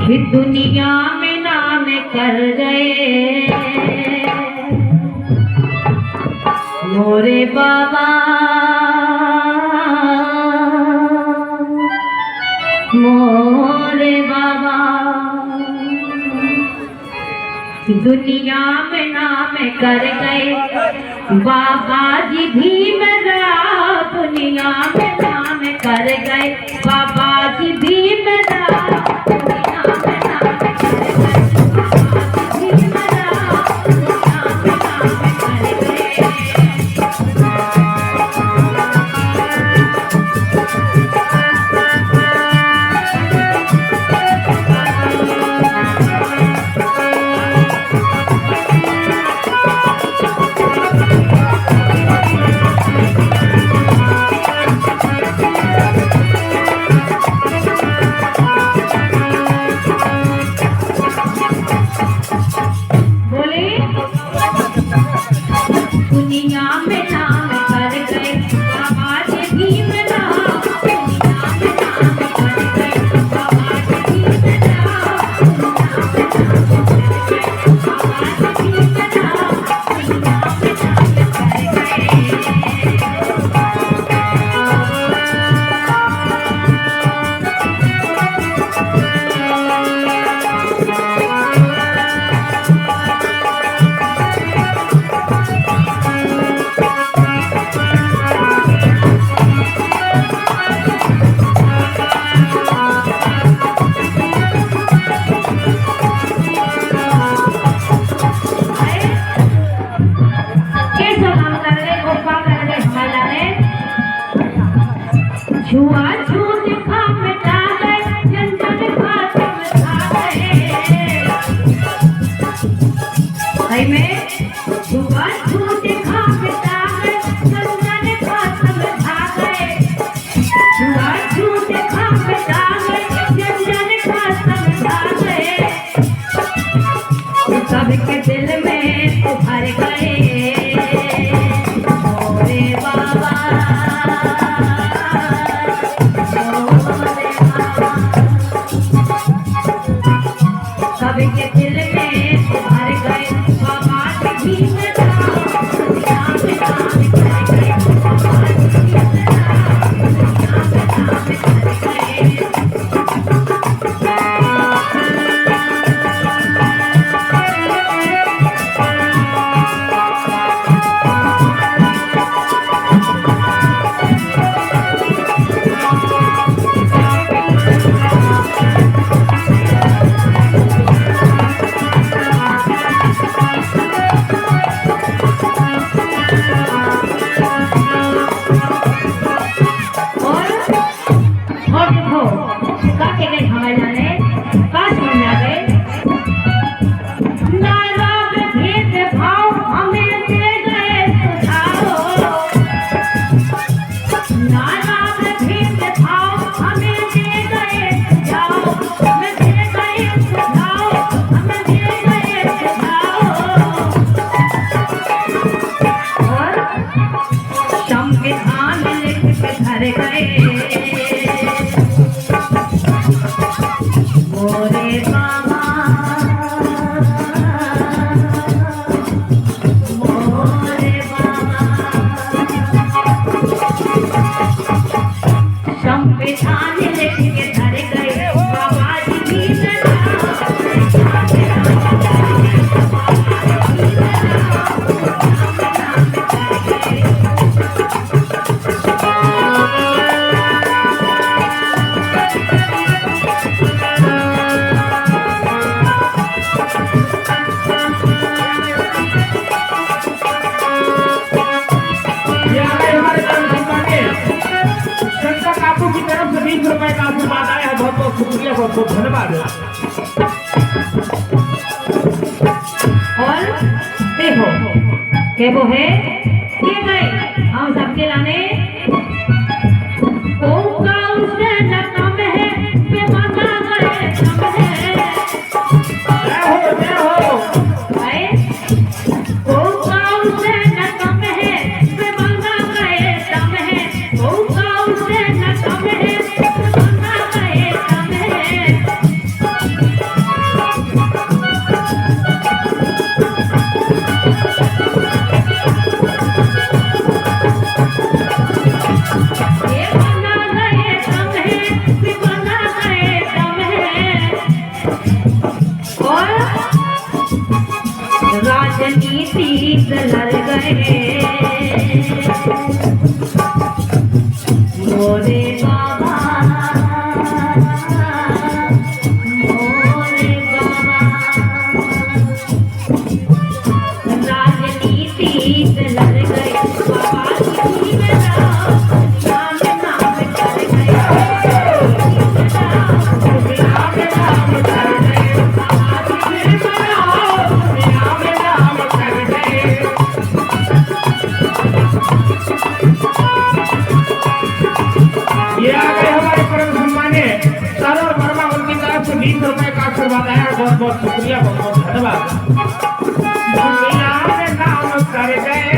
कि दुनिया में नाम कर गए मोरे बाबा, मोरे बाबा। दुनिया में नाम कर गए बाबा जी भीमराव, दुनिया में नाम कर गए बाबा जी भीमराव, दुनिया में नाम कर गए बाबा जी भीमराव, दुनिया में नाम कर गए। दुनिया में नाम कर गए बाबा जी भीमराव, दुनिया में नाम कर गए बाबा जी भीमराव, दुनिया में नाम कर गए बाबा जी भीमराव, दुनिया में नाम कर छुआ छूत खा मिटा गए जंजन खातम खा गए, सही में छुआ छूत खा मिटा गए जंजन खातम खा गए, छुआ छूत खा मिटा गए जंजन खातम खा गए, सबके दिल में उभर गए मोरे बाबा, सबके दिल में उभर गए बाबा जी भीमराव, दुनिया में नाम कर गए बाबा जी भीमराव, दुनिया में नाम कर गए। संविधान लिख के घर गए मोरे बाबा, मोरे बाबा। संविधान लिख के घर गए बाबा जी भीमराव, ₹20 का आशीर्वाद आया है, बहुत बहुत शुक्रिया, बहुत बहुत धन्यवाद। और देखो के वो है के गए हम सबके लाने ओका उससे न कम है बेमाना गए कम है, जय हो भाई ओका उससे न कम है बेमाना गए कम है, ओका उससे न कम है बेमाना गए कम है। नीत लड़ गए मोरे बाबा मोरे बाबा राजनीति से लड़ गए बाबा जी मेरा नाम नाम कर गए नाम नाम कर गए बाबा जी मेरा नाम नाम कर गए। ये आ गए हमारे परम सम्मान्य सरोवर वर्मा, उनकी तरफ से 20 रुपए का आशीर्वाद आया है। बहुत बहुत शुक्रिया, बहुत बहुत धन्यवाद। दुनिया में नाम कर गए,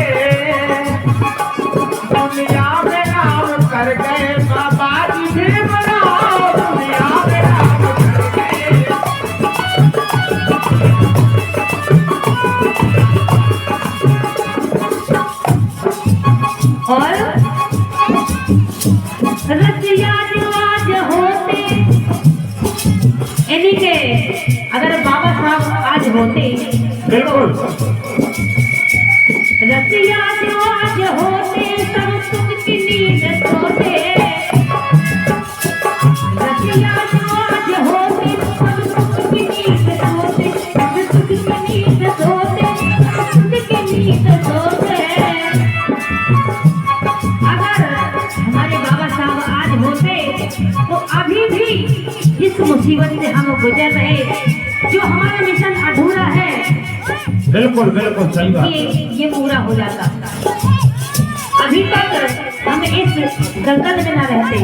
दुनिया में नाम कर गए बाबा जी भीमराव, दुनिया में नाम कर गए। और रसिया रिवाज होते यानी के अगर बाबा साहब आज होते बिल्कुल रसिया रिवाज होते सब सुख की नींद सोते रसिया रिवाज होते सब सुख की नींद सोते सब सुख की नींद सोते सब सुख की नींद सोते। अगर हमारे बाबा साहब आज होते तो अभी भी जिस मुसीबत से हम गुजर रहे, जो हमारा मिशन अधूरा है, बिल्कुल बिल्कुल सही बात। ये पूरा हो जाता। अभी तक हम इस दलदल में न रहते।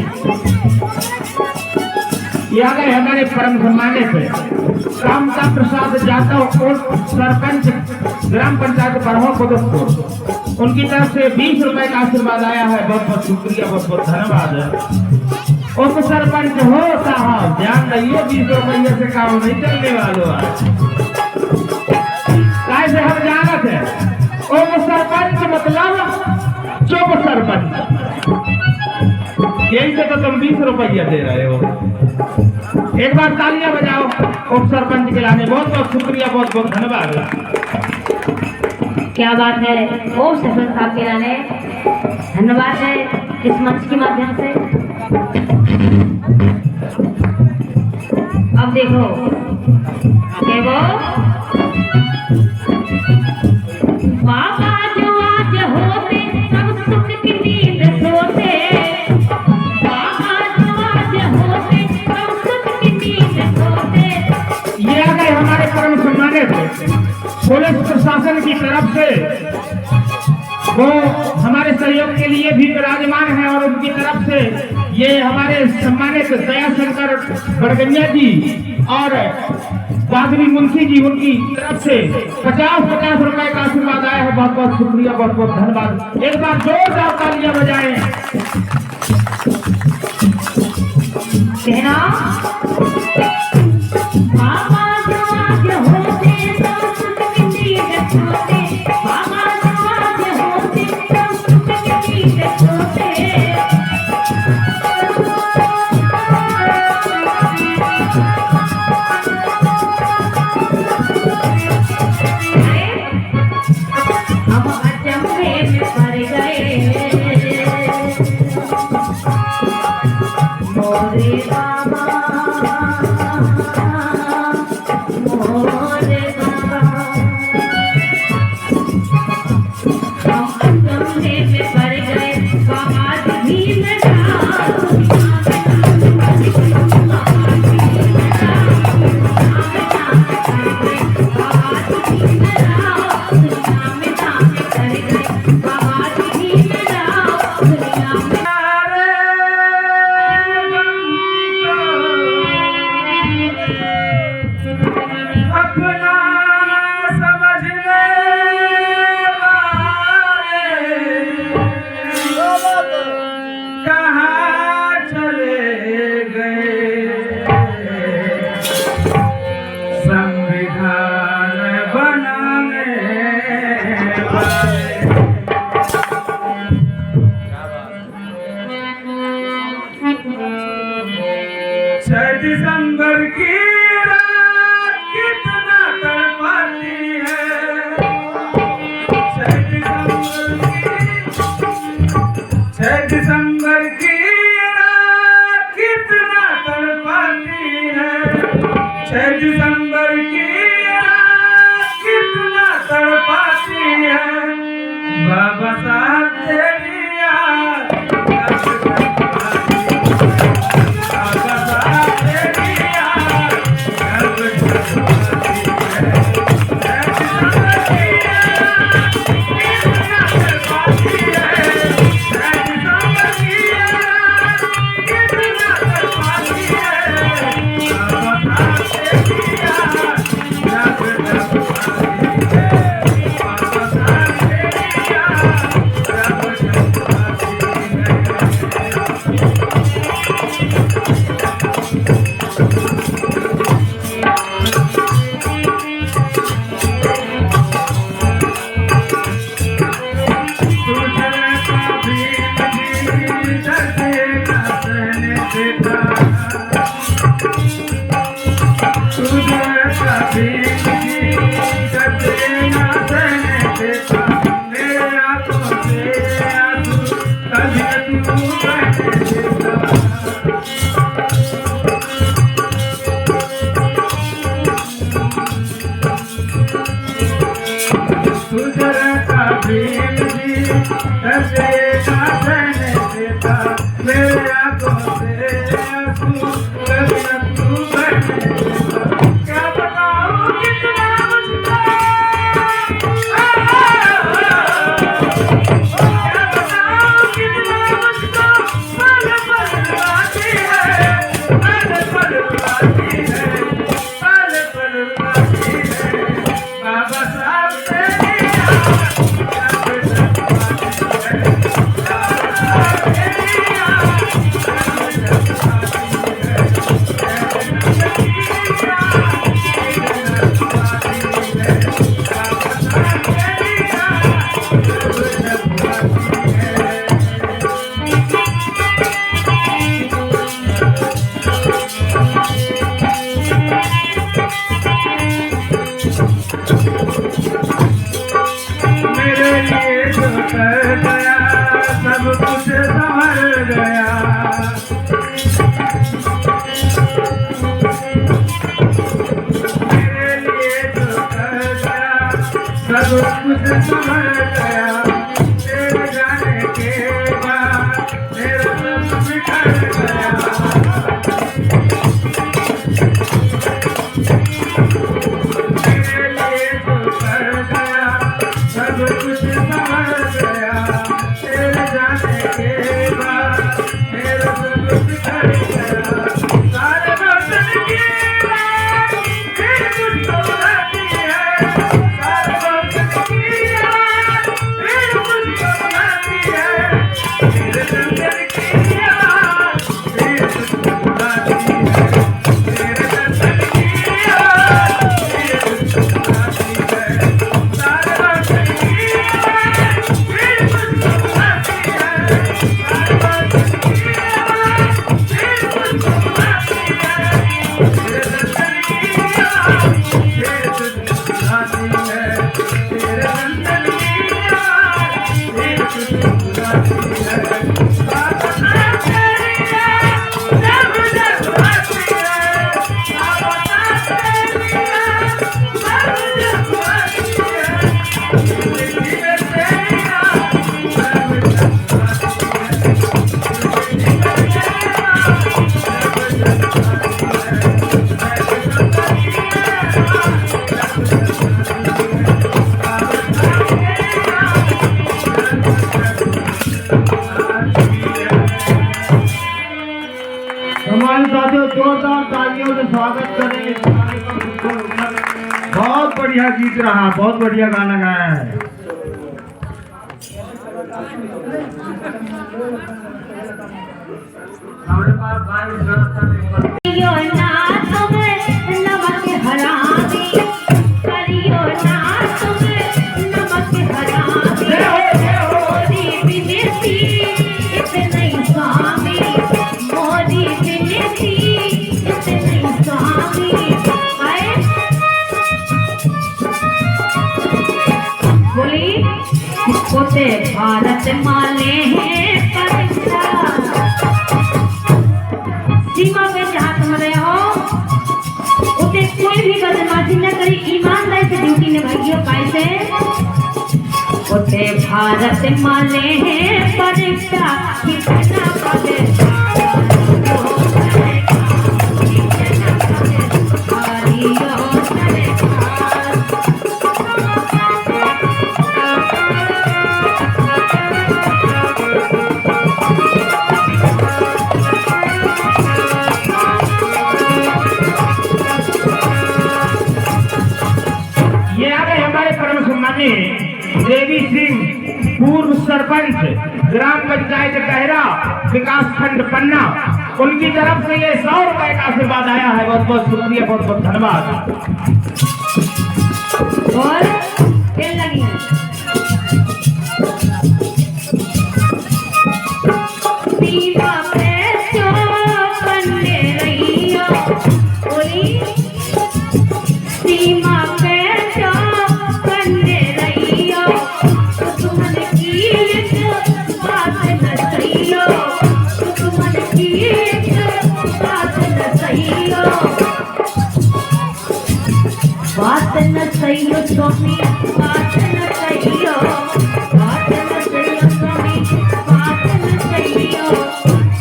ये आ गए हमारे परम सम्मान्य थे कामता प्रसाद जादव और सरपंच ग्राम पंचायत बरहो कोदमपुर, उनकी तरफ से 20 रुपए का आशीर्वाद आया है। बहुत बहुत शुक्रिया, बहुत बहुत धन्यवाद। उप सरपंच हो साहब, ध्यान रहिए 20 रुपये से काम नहीं चलने वालों। कैसे हम जानत है उप सरपंच मतलब चुप सरपंच, यही से तो तुम 20 रुपया दे रहे हो। एक बार तालियां बजाओ उप सरपंच के लाने। बहुत बहुत शुक्रिया, बहुत बहुत धन्यवाद। क्या बात है ओ सरपंच साहब के लाने, धन्यवाद है इस मंच के माध्यम से। अब देखो बाबा जो आज होते सब सुख की नींद सोते, बाबा जो आज होते सब सुख की नींद सोते। ये आ गए हमारे परम सम्मानित पुलिस प्रशासन की तरफ से, वो हमारे सहयोग के लिए भी विराजमान है और उनकी तरफ से ये हमारे सम्मानित दया शंकर बड़गनिया जी और बादरी मुंशी जी, उनकी तरफ से 50-50 रुपए का आशीर्वाद आया है। बहुत बहुत शुक्रिया, बहुत बहुत धन्यवाद। एक बार जोरदार तालियां बजाएं। कहना बाबा जो आज होते सब सुख की नींद सोते, बाबा जो आज होते सब सुख की नींद सोते। हम अचंभे में पड़ गए मोरे बाबा मोरे बाबा, हम अचंभे में पड़ गए बाबा जी अपना समझने वाले कहाँ चले गए, संविधान बनाने वाले। 6 दिसंबर की रात कितना तड़पाती है, दिसंबर की रात कितना तड़पाती है, 6 दिसंबर की रात कितना तड़पाती है, बाबा साहब तेरी याद बाबा साहब तेरी याद कब तड़पाती है, 6 दिसंबर की रात कितना तड़पाती है, 6 दिसंबर की रात कितना तड़पाती है, बाबा साहब तेरी याद कब तड़पाती है, बाबा साहब तेरी याद कब सब कुछ संभल गया, मेरे लिए जो कर गया सब कुछ संभल गया, तेरे जाने के बाद मेरा सब बिखर गया, मेरे लिए जो कर गया सब कुछ संभल गया, तेरे जाने के बाद मेरा सब बिखर गया, सारे बर्तन की रात फिर मुझको बुलाती है, सारे बर्तन की रात फिर मुझको बुलाती है, मेरे दर्द की रात फिर मुझको बुलाती है, मेरे दर्द की रात फिर मुझको बुलाती है, सारे बर्तन की रात फिर मुझको बुलाती है, सारे बर्तन की रात फिर मुझको बुलाती है, मेरे दर्द की रात फिर मुझको बुलाती है, तेरे दर्द की रात फिर मुझको बुलाती है, बाबा साहब तेरी याद जब जब आती है, बाबा साहब तेरी याद जब जब आती है, जिंदगी में तेरी याद जब जब आती है, जिंदगी में तेरी याद जब जब आती है, मैं दिसंबर की रात जब जब आती है, बाबा साहब तेरी याद जब जब आती है। हमारे साथियों जोरदार तालियों से स्वागत करेंगे। बहुत बढ़िया गीत रहा, बहुत बढ़िया गाना गाया है। हमारे पास 22 व्यवस्था में करियो ना तुम नमक हरामी, करियो ना तुम नमक हरामी, मोरी बिनती इतने स्वामी, मोरी बिनती इतने स्वामी, बोली छोटे भारत माले हैं पर सीमा पे जहाँ तुम रहे हो उसे कोई भी बदमाशी न करी, ईमानदारी से ड्यूटी निभाइयो। कैसे उसे भारत माले हैं परीक्षा कितना पदे देवी सिंह पूर्व सरपंच ग्राम पंचायत गहरा विकास खंड पन्ना, उनकी तरफ से ये 100 रुपए का आशीर्वाद आया है। बहुत बहुत शुक्रिया, बहुत बहुत धन्यवाद। और क्या लगी सीमा पे जो बनने रही हो, बोली सीमा पे जो बनने रही हो, दुश्मन की एक बात न सही हो, दुश्मन की एक बात न सही हो, बात न सही हो स्वामी, बात न सही हो, बात न सही हो स्वामी, बात न सही हो,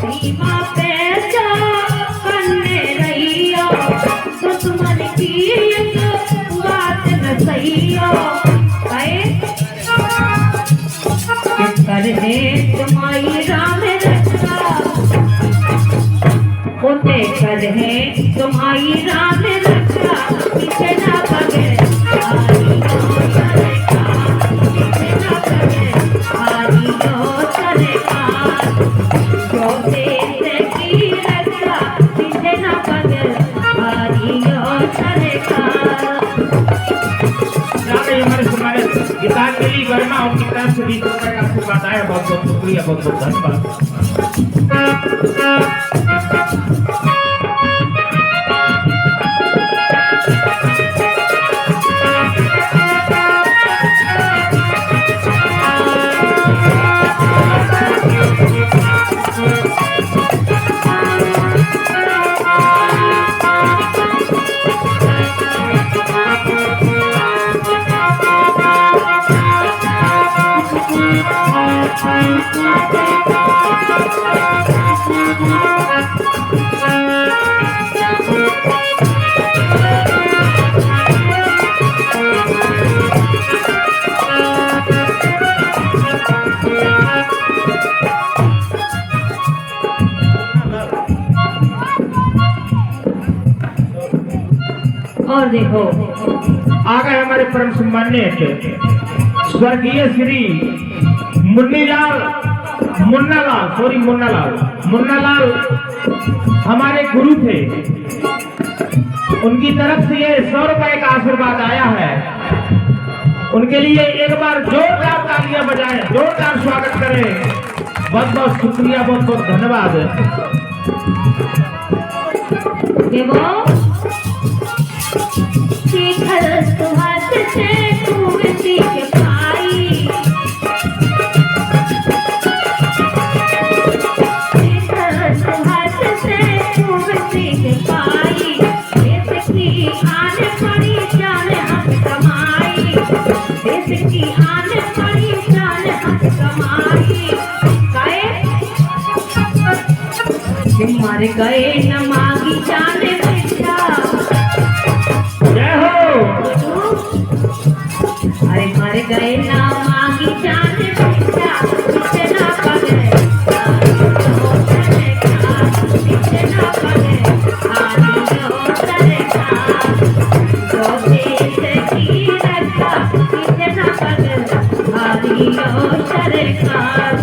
सीमा पे जो बनने रही हो, दुश्मन की एक बात न सही हो। कर दे तुम्हारी राम रक्षा, होते कर है तुम्हारी राम रक्षा, पीछे ना पगे हरी हो सरकार, पीछे ना पगे हरी हो सरकार, जो देश की रक्षा, पीछे ना पगे हरी हो सरकार। हमारे सम्मानित गीतांजलि वर्मा उनकी तरफ से 20 रुपए का आशीर्वाद आया। बहुत बहुत शुक्रिया, बहुत बहुत धन्यवाद। और देखो आ गए हमारे परम सम्मानित स्वर्गीय श्री मुन्नालाल हमारे गुरु थे, उनकी तरफ से ये 100 रुपए का आशीर्वाद आया है। उनके लिए एक बार जोरदार तालियां बजाएं, जोरदार स्वागत करें। बहुत बहुत शुक्रिया, बहुत बहुत धन्यवाद। शिखर सुहास से खूब सीख पाई, शिखर सुहास से खूब सीख पाई, देश की आन पड़ी जान हक कमाई, देश की आन पड़ी जान हक कमाई। मर गए न मांगी जान बेटा, जय हो। अरे मर गए ना मांगी जान बेटा, पीछे ना पगे पीछे ना पगे हरी हो सरकार, जो देश की रक्षा, पीछे ना पगे हरी हो सरकार।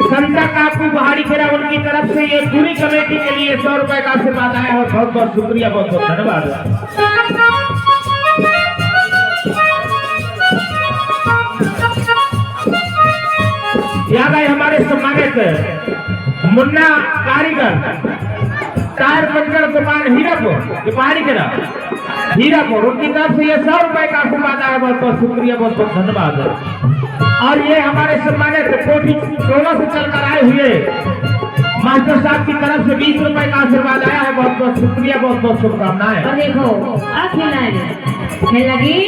संता काकू पहाड़ी खेरा, उनकी तरफ से ये पूरी कमेटी के लिए 100 रुपए का आशीर्वाद आया है। बहुत बहुत शुक्रिया, बहुत बहुत धन्यवाद। यहाँ गए हमारे सम्मानित मुन्ना कारीगर, टायर पंचर दुकान हीरापुर, पहाड़ी खेरा, हीरापुर, उनकी तरफ से ये 100 रुपए का आशीर्वाद आया। बहुत बहुत शुक्रिया, बहुत बहुत धन्यवाद। और ये हमारे सम्मानित कोठी टोला से चलकर आए हुए मास्टर साहब की तरफ से 20 रुपए का आशीर्वाद आया है। बहुत बहुत शुक्रिया, बहुत बहुत शुभकामनाएं। और देखो खेल लगी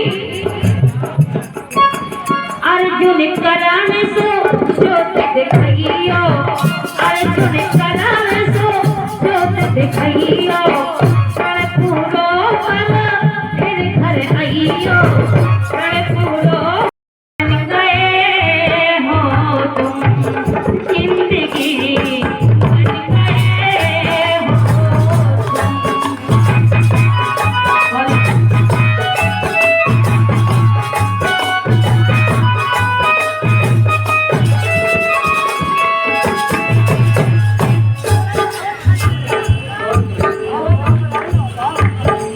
अर्जुन करान सो दिखाइयो, अर्जुन करान सो दिखाइयो, पूरो पल फिर घर आइयो, पूरो बन गए हो तुम जिंदगी बन गए हो तुम।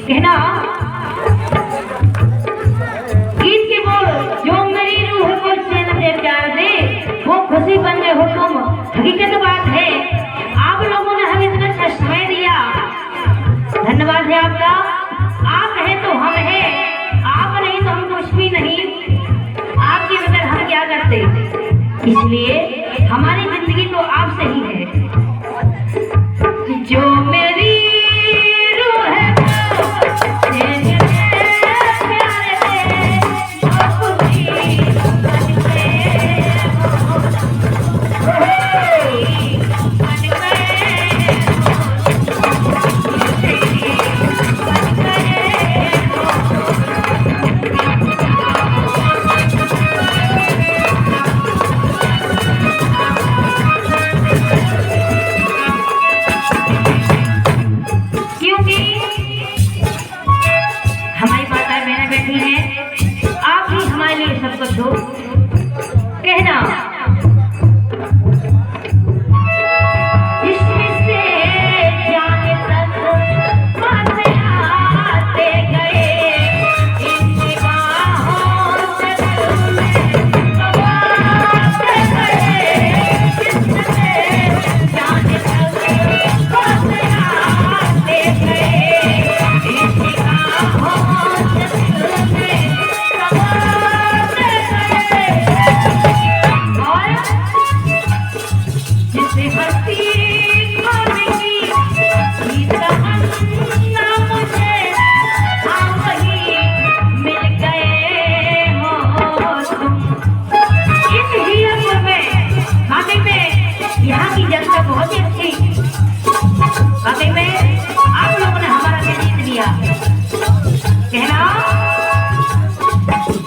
कहना गीत के बोल जो मेरी रूह को चैन दे प्यार दे, वो खुशी बन गए हो तुम। हकीकत बात है, आप लोगों ने हमें इतना अच्छा समय दिया, धन्यवाद है आपका। आप है तो हम है, आप नहीं तो हम कुछ भी नहीं। आपके बगैर हम क्या करते, इसलिए हमारी जिंदगी तो आपसे ही है। जो मेरी कहना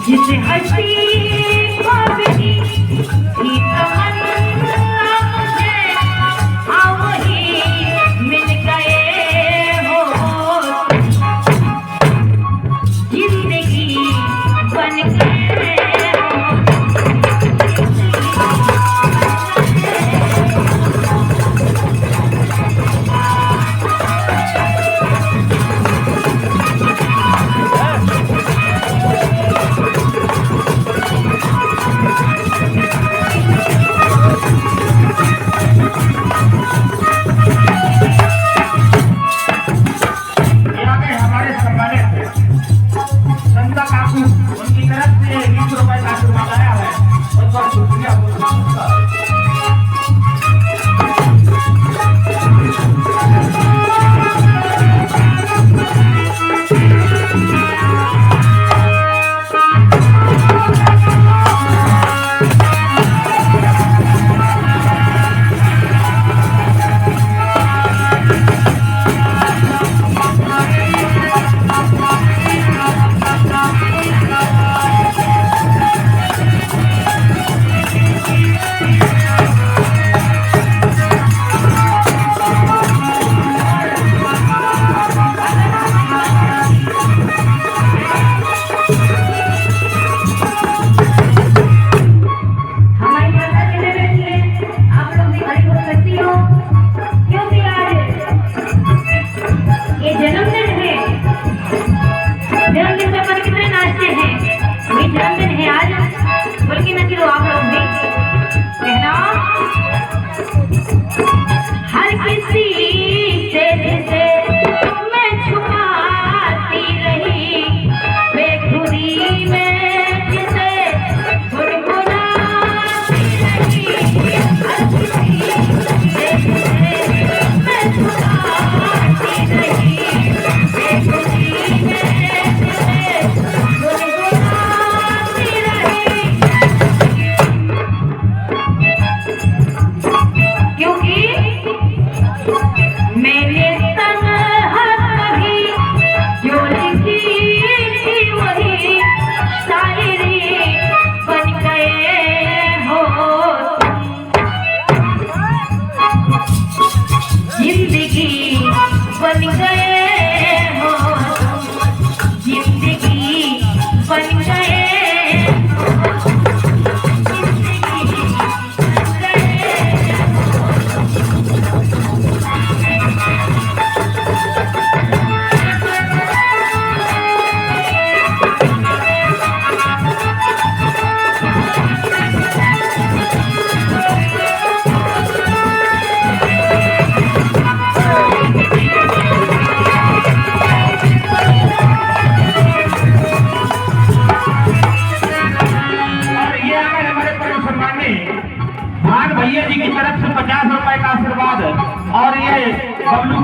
जिसे हंसी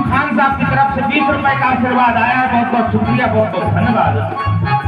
खान साहब की तरफ से 20 रुपए का आशीर्वाद आया है। बहुत बहुत शुक्रिया, बहुत बहुत धन्यवाद।